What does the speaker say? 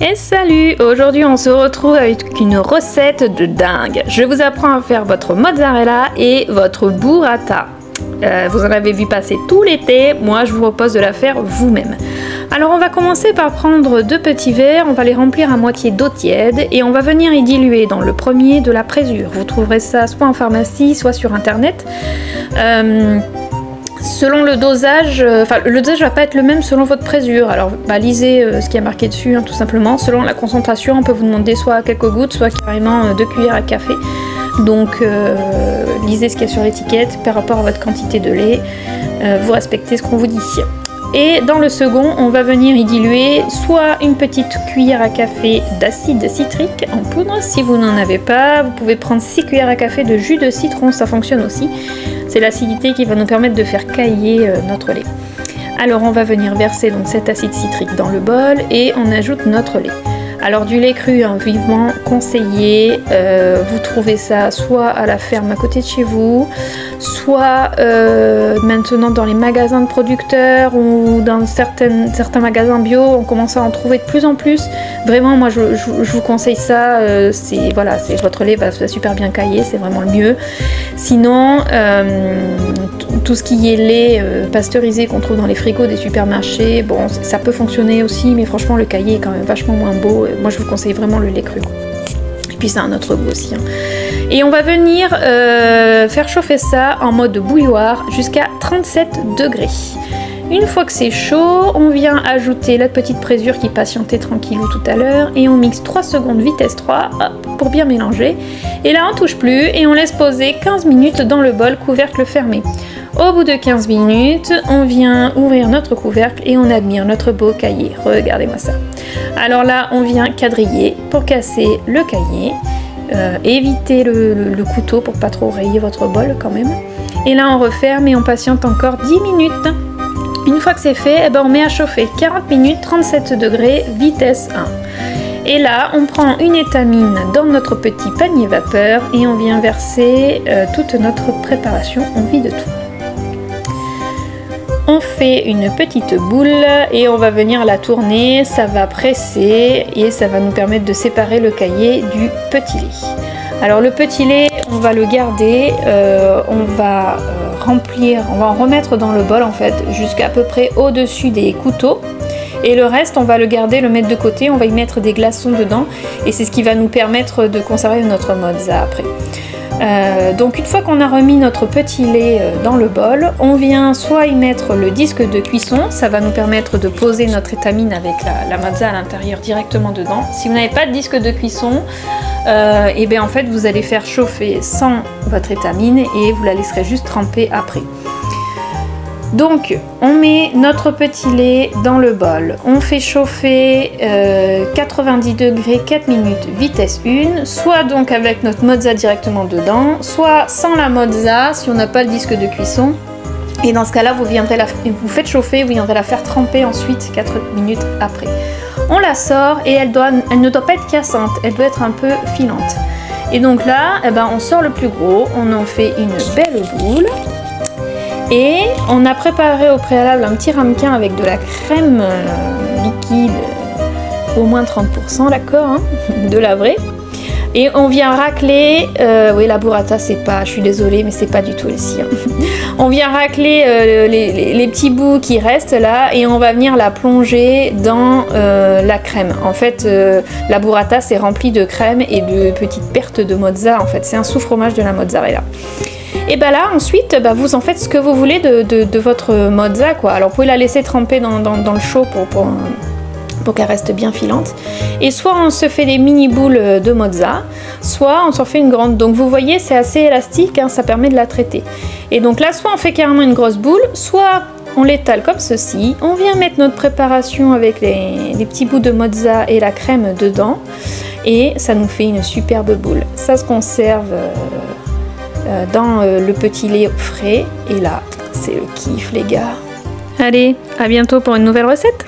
Et salut! Aujourd'hui on se retrouve avec une recette de dingue. Je vous apprends à faire votre mozzarella et votre burrata. Vous en avez vu passer tout l'été, moi je vous propose de la faire vous-même. Alors on va commencer par prendre 2 petits verres, on va les remplir à moitié d'eau tiède et on va venir y diluer dans le premier de la présure. Vous trouverez ça soit en pharmacie, soit sur internet. Selon le dosage, le dosage va pas être le même selon votre présure. Alors lisez ce qui est marqué dessus, hein, tout simplement. Selon la concentration, on peut vous demander soit quelques gouttes, soit carrément 2 cuillères à café. Donc lisez ce qu'il y a sur l'étiquette par rapport à votre quantité de lait. Vous respectez ce qu'on vous dit. Et dans le second, on va venir y diluer soit une petite cuillère à café d'acide citrique en poudre. Si vous n'en avez pas, vous pouvez prendre 6 cuillères à café de jus de citron, ça fonctionne aussi. C'est l'acidité qui va nous permettre de faire cailler notre lait. Alors on va venir verser donc cet acide citrique dans le bol et on ajoute notre lait. Alors du lait cru, hein, vivement conseillé, vous trouvez ça soit à la ferme à côté de chez vous, soit maintenant dans les magasins de producteurs ou dans certains magasins bio, on commence à en trouver de plus en plus. Vraiment, moi je vous conseille ça, votre lait va super bien cailler, c'est vraiment le mieux. Sinon, tout ce qui est lait pasteurisé qu'on trouve dans les frigos des supermarchés, bon, ça peut fonctionner aussi, mais franchement le caillé est quand même vachement moins beau. Moi je vous conseille vraiment le lait cru. Et puis ça a un autre goût aussi. Hein. Et on va venir faire chauffer ça en mode bouilloire jusqu'à 37 degrés. Une fois que c'est chaud, on vient ajouter la petite présure qui patientait tranquillou tout à l'heure et on mixe 3 secondes vitesse 3 hop, pour bien mélanger. Et là on touche plus et on laisse poser 15 minutes dans le bol, couvercle fermé. Au bout de 15 minutes, on vient ouvrir notre couvercle et on admire notre beau caillé. Regardez-moi ça. Alors là, on vient quadriller pour casser le caillé. Évitez le couteau pour pas trop rayer votre bol quand même. Et là, on referme et on patiente encore 10 minutes. Une fois que c'est fait, on met à chauffer 40 minutes, 37 degrés, vitesse 1. Et là, on prend une étamine dans notre petit panier vapeur et on vient verser toute notre préparation. On vide tout. On fait une petite boule et on va venir la tourner, ça va presser et ça va nous permettre de séparer le caillé du petit lait. Alors le petit lait, on va le garder, on va en remettre dans le bol en fait, jusqu'à peu près au-dessus des couteaux. Et le reste, on va le garder, le mettre de côté, on va y mettre des glaçons dedans et c'est ce qui va nous permettre de conserver notre mozza après. Donc une fois qu'on a remis notre petit lait dans le bol, on vient soit y mettre le disque de cuisson, ça va nous permettre de poser notre étamine avec la mozza à l'intérieur directement dedans. Si vous n'avez pas de disque de cuisson, en fait vous allez faire chauffer sans votre étamine et vous la laisserez juste tremper après. Donc on met notre petit lait dans le bol, on fait chauffer 90 degrés 4 minutes vitesse 1, soit donc avec notre mozza directement dedans, soit sans la mozza si on n'a pas le disque de cuisson. Et dans ce cas là vous faites chauffer, vous viendrez la faire tremper ensuite 4 minutes après. On la sort et elle ne doit pas être cassante, elle doit être un peu filante. Et donc là on sort le plus gros, on en fait une belle boule. Et on a préparé au préalable un petit ramequin avec de la crème liquide, au moins 30%, d'accord, hein, de la vraie. Et on vient racler, oui la burrata c'est pas, je suis désolée mais c'est pas du tout ici. Hein. On vient racler les petits bouts qui restent là et on va venir la plonger dans la crème. En fait la burrata c'est rempli de crème et de petites pertes de mozza en fait, c'est un sous-fromage de la mozzarella. Et là ensuite vous en faites ce que vous voulez de votre mozza quoi. Alors vous pouvez la laisser tremper dans le chaud pour qu'elle reste bien filante. Et soit on se fait des mini boules de mozza, soit on s'en fait une grande. Donc vous voyez c'est assez élastique, hein, ça permet de la traiter. Et donc là soit on fait carrément une grosse boule, soit on l'étale comme ceci. On vient mettre notre préparation avec les petits bouts de mozza et la crème dedans. Et ça nous fait une superbe boule. Ça se conserve dans le petit lait frais et là c'est le kiff les gars. Allez, à bientôt pour une nouvelle recette.